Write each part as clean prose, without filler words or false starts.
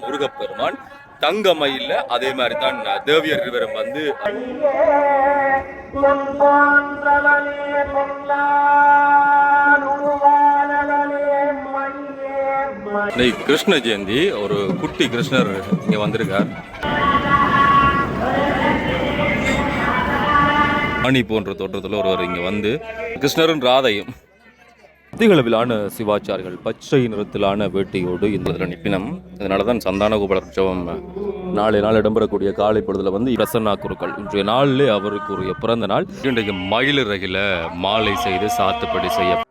முருகப்பெருமான் தங்க மயில்ல, அதே மாதிரி தான் தேவியர் இருவரும் வந்து கிருஷ்ண ஜெயந்தி. ஒரு குட்டி கிருஷ்ணர் இங்க வந்திருக்கார். மணி போன்ற தோற்றத்தில் ஒருவர் இங்க வந்து கிருஷ்ணரும் ராதையும் அதிகளவிலான சிவாச்சாரிகள் பச்சை நிறத்திலான வேட்டையோடு இந்த நிப்பினம். இதனாலதான் சந்தான கோபாலர் உற்சவம் நாளை நாள் இடம்பெறக்கூடிய காலை பொழுதுல வந்து பிரசன்னா குருக்கள் இன்றைய நாளிலே அவருக்குரிய பிறந்த நாள். இன்றைக்கு மயிலிறகில மாலை செய்து சாத்துப்படி செய்ய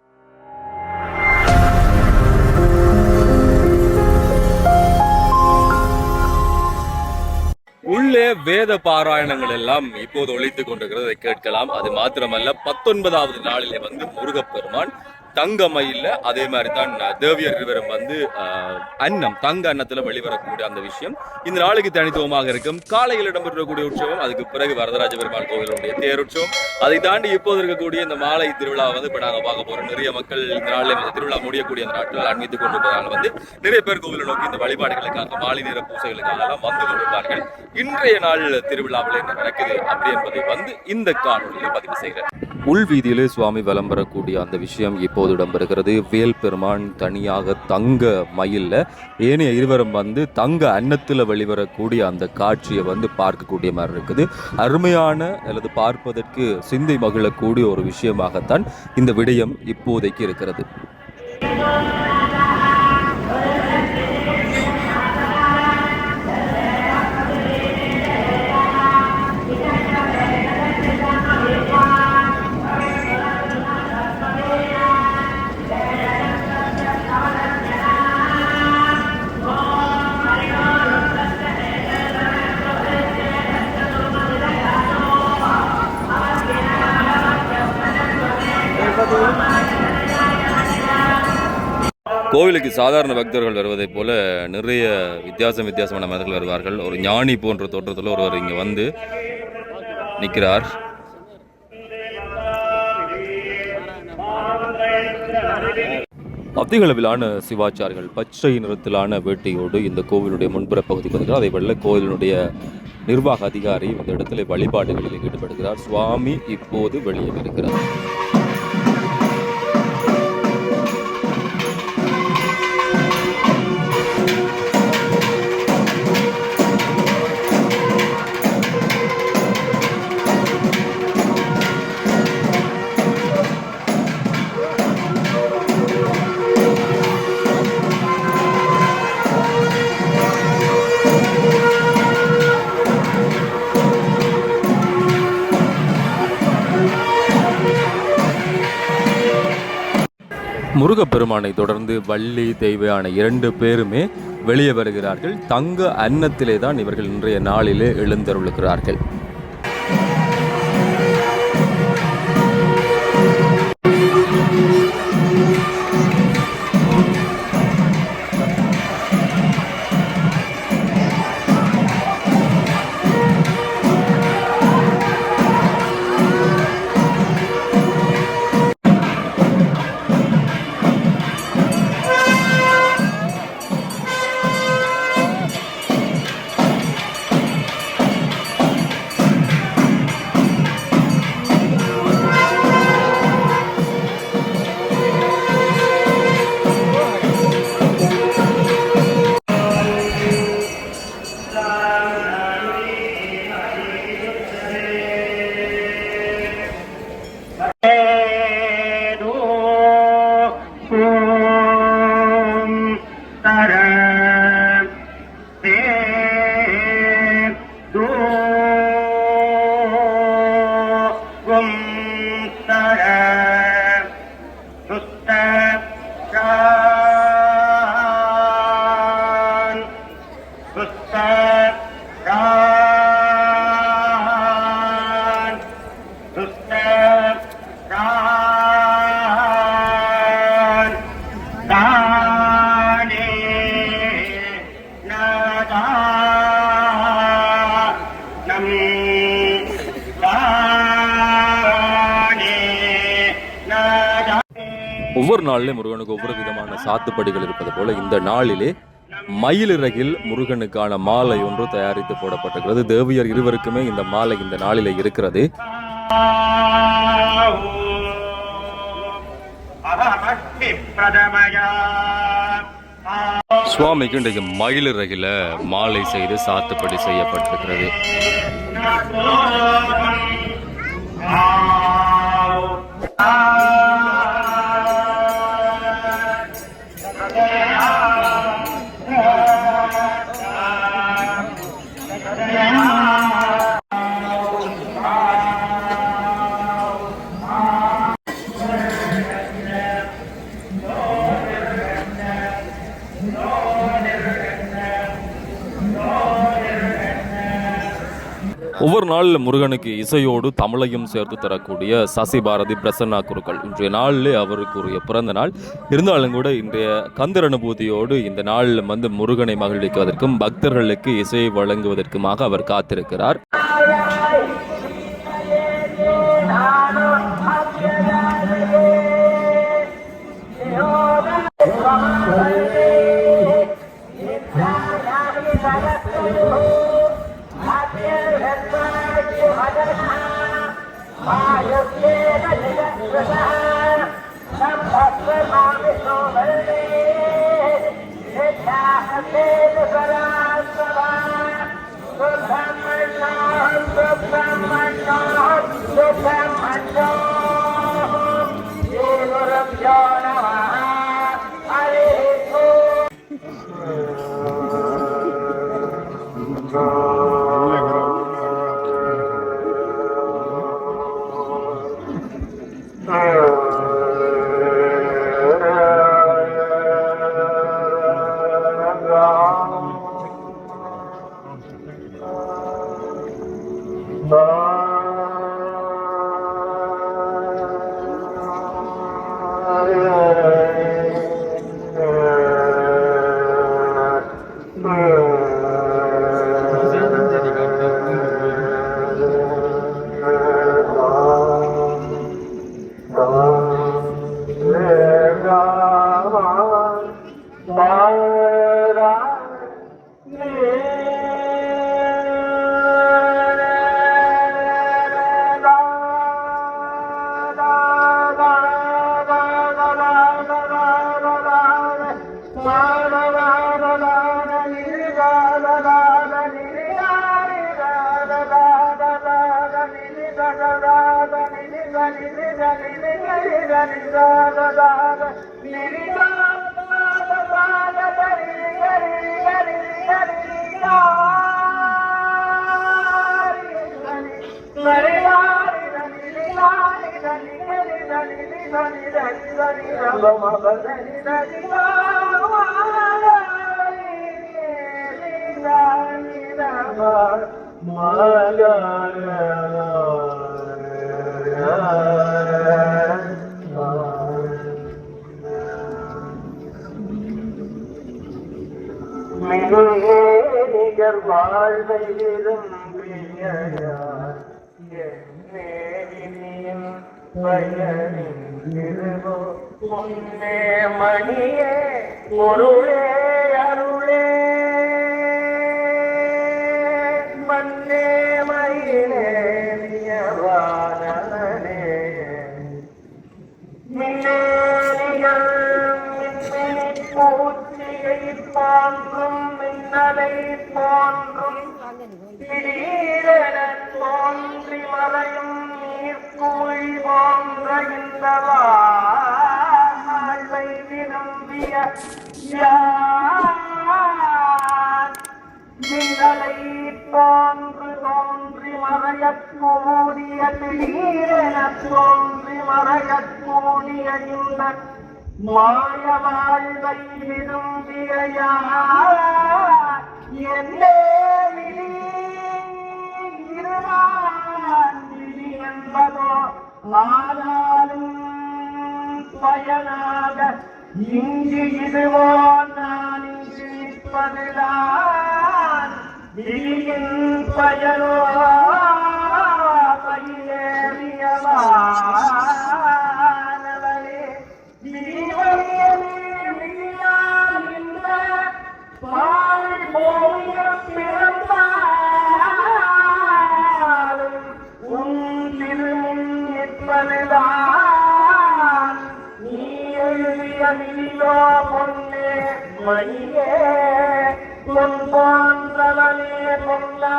உள்ளே வேத பாராயணங்கள் எல்லாம் இப்போது ஒழித்துக் கொண்டிருக்கிறதை கேட்கலாம். அது மாத்திரமல்ல 19வது நாளிலே வந்து முருகப்பெருமான் தங்க மயில்ல, அதே மாதிரி தான் தேவியர் இருவரும் வந்து அன்னம் தங்க அன்னத்துல வெளிவரக்கூடிய அந்த விஷயம் இந்த நாளைக்கு தனித்துவமாக இருக்கும். காலையில் இடம்பெறக்கூடிய உற்சவம், அதுக்கு பிறகு வரதராஜ பெருமாள் கோவிலுடைய தேருற்சவம், அதை தாண்டி இப்போது இருக்கக்கூடிய இந்த மாலை திருவிழா வந்து இப்ப நாங்க பார்க்க போறோம். நிறைய மக்கள் இந்த நாளில் திருவிழா முடியக்கூடிய அந்த நாட்கள் அண்மித்துக் கொண்டிருப்பதால் வந்து நிறைய பேர் கோவிலை நோக்கி இந்த வழிபாடுகளுக்காக மாலை நேர பூசைகளுக்காக எல்லாம் வந்து கொண்டிருப்பார்கள். இன்றைய நாள் திருவிழாவில் என்ன நடக்குது அப்படி என்பதை வந்து இந்த காணொலியில் பதிவு செய்கிறேன். உள்வீதியிலே சுவாமி வலம் வரக்கூடிய அந்த விஷயம் இப்போது இடம்பெறுகிறது. வேல் பெருமான் தனியாக தங்க மயில்ல, ஏனைய இருவரும் வந்து தங்க அன்னத்தில் வெளிவரக்கூடிய அந்த காட்சியை வந்து பார்க்கக்கூடிய மாதிரி இருக்குது. அருமையான அல்லது பார்ப்பதற்கு சிந்தை மகிழக்கூடிய ஒரு விஷயமாகத்தான் இந்த விடயம் இப்போதைக்கு இருக்கிறது. கோவிலுக்கு சாதாரண பக்தர்கள் வருவதை போல நிறைய வித்தியாசமான மனிதர்கள் வருவார்கள். ஒரு ஞானி போன்ற தோற்றத்தில் ஒருவர் இங்கே வந்து நிற்கிறார். அதிகளவிலான சிவாச்சாரிகள் பச்சை நிறத்திலான வேட்டையோடு இந்த கோவிலுடைய முன்புற பகுதிக்கு வருகிறார். அதை வெள்ள கோவிலுடைய நிர்வாக அதிகாரி இந்த இடத்துல வழிபாடுகளில் ஈடுபடுகிறார். சுவாமி இப்போது வெளியே வருகிறார். முருகப்பெருமானை தொடர்ந்து வள்ளி தெய்வான 2 பேருமே வெளியே வருகிறார்கள். தங்க அன்னத்திலே தான் இவர்கள் இன்றைய நாளிலே எழுந்தருளுகிறார்கள். ஒவ்வொரு நாளிலே முருகனுக்கு ஒவ்வொரு விதமான சாத்துப்படிகள் இருப்பது போல இந்த நாளிலே மயிலிறகில் முருகனுக்கான மாலை ஒன்று தயாரித்து போடப்பட்டிருக்கிறது. தேவியர் இருவருக்குமே இந்த மாலை இந்த நாளிலே இருக்கிறது. சுவாமிக்கு இன்றைக்கு மயிலிறகில மாலை செய்து சாத்துப்படி செய்யப்பட்டிருக்கிறது. ஒவ்வொரு நாளில் முருகனுக்கு இசையோடு தமிழையும் சேர்த்து தரக்கூடிய சசி பாரதி பிரசன்னா குருக்கள் இன்றைய நாளில் அவருக்குரிய பிறந்த நாள் இருந்தாலும் கூட இன்றைய கந்தர் அனுபூதியோடு இந்த நாளில் வந்து முருகனை மகிழ்விக்குவதற்கும் பக்தர்களுக்கு இசையை வழங்குவதற்குமாக அவர் காத்திருக்கிறார். வாழ்வை முன்னே மணியே பொருளே அருளே மன்னே மயிலே வானே மின்னேலிகள் மின்மினி பூச்சியை போன்றும் மின்னலை போன்றும் திடீரென தோன்றி மறையும் நீர்க்குழி போன்ற இந்த வாழ்வை விரும்பிய மின்னலை போன்று தோன்றி மறையக்கூடிய திடீரென தோன்றி மறையக்கூடிய இந்த மாய வாழ்வை விரும்பிய என்னே விதி என்பதோ ஆனாலும் பயனாக இங்கு இதுவோ நான் இங்கு நிற்பதுதான் விதியின் பயனோ பயிலேறியவானவரே பொன் போன்றவனே பொன்னான்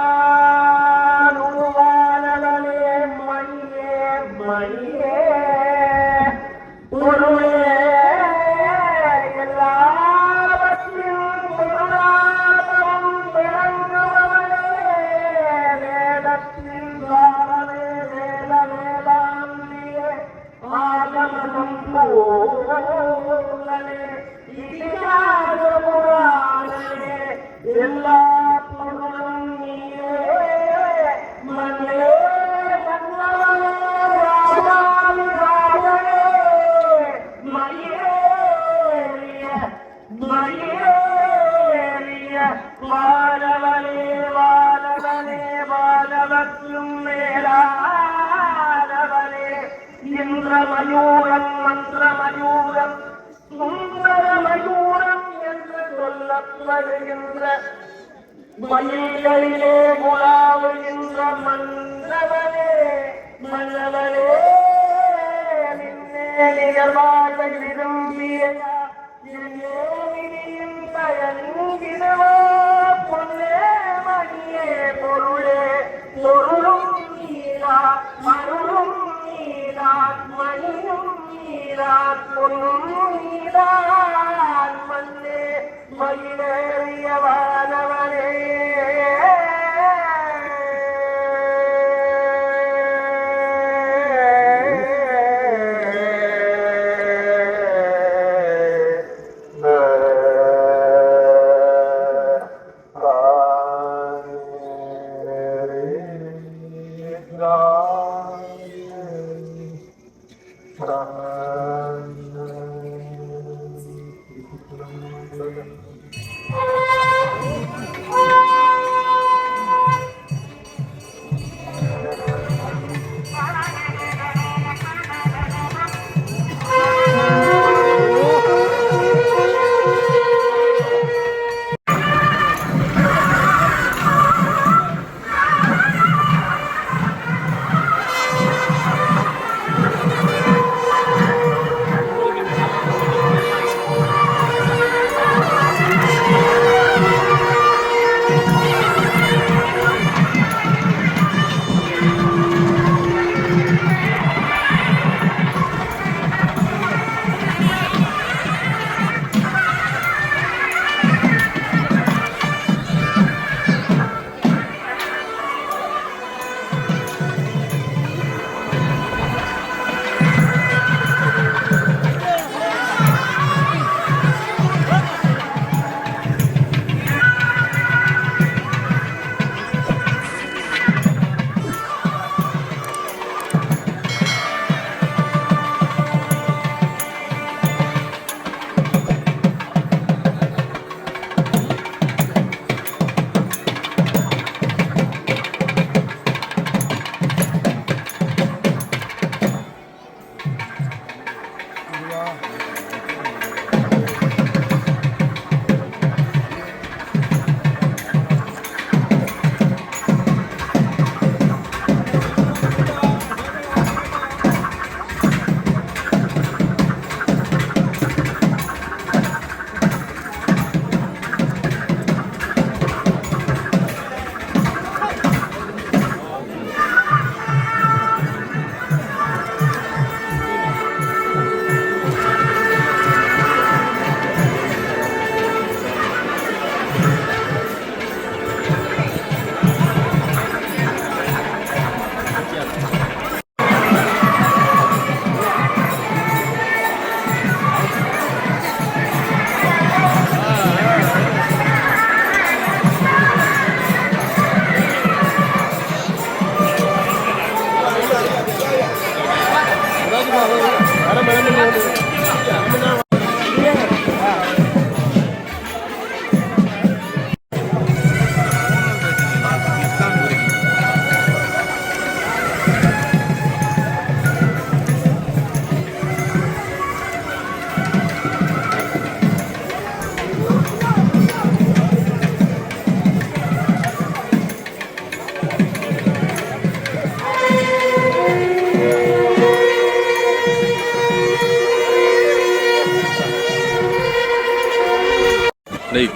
உருவானவனே மணியே மணியே பொருளே எல்லாவற்றிலும் பொருளாகவும் விளங்குபவனே வேதத்தின் சாரமே வேத வேதாந்தியே ஆகமனம் போலனே இதிகாச புராணனே எல்லா பொருளும் நீயே மன்னே மன்னவனே ராஜாதி ராஜனே மயிலேறிய மயிலேறிய வானவனே வானவனே வானவற்றும் மேலானவனே இந்திரமயூரம் மந்திரமயூரம் சுந்தரமயூரம் என்று சொல்லப்படுகின்ற மயில்களிலே உலாவுகின்ற மன்னவனே மன்னவனே நின்னே நிகழ்வாழ விரும்பிய விதியின் பயன்கிடுவா பொன்னே மணியே பொருளே பொருளும் நீரா அருளும் நீரான் மணியும் நீரான் பொன்னும் நீரான் மன்னே மயிலேறியவானவனே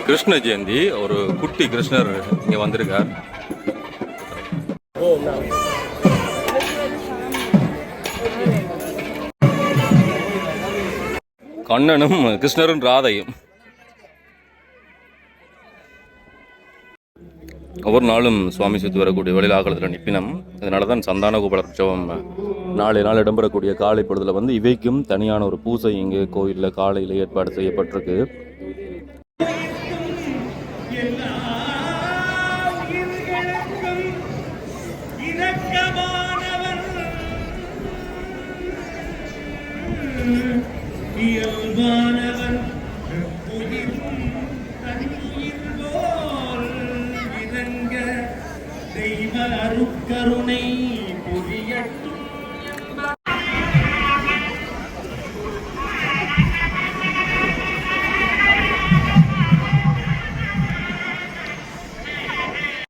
கிருஷ்ண ஜெயந்தி. ஒரு குட்டி கிருஷ்ணர் இங்க வந்திருக்கார். கண்ணனும் கிருஷ்ணரும் ராதையும் ஒவ்வொரு நாளும் சுவாமி சுற்றி வரக்கூடிய வழியில் ஆகலத்தில் நிப்பினம். அதனால தான் சந்தான கோபாலர் உற்சவம் நாளை நாள் இடம்பெறக்கூடிய காலை பொழுதுல வந்து இவைக்கும் தனியான ஒரு பூசை இங்கே கோயிலில் காலையில் ஏற்பாடு செய்யப்பட்டிருக்கு. தெய்வ அருட்கருணை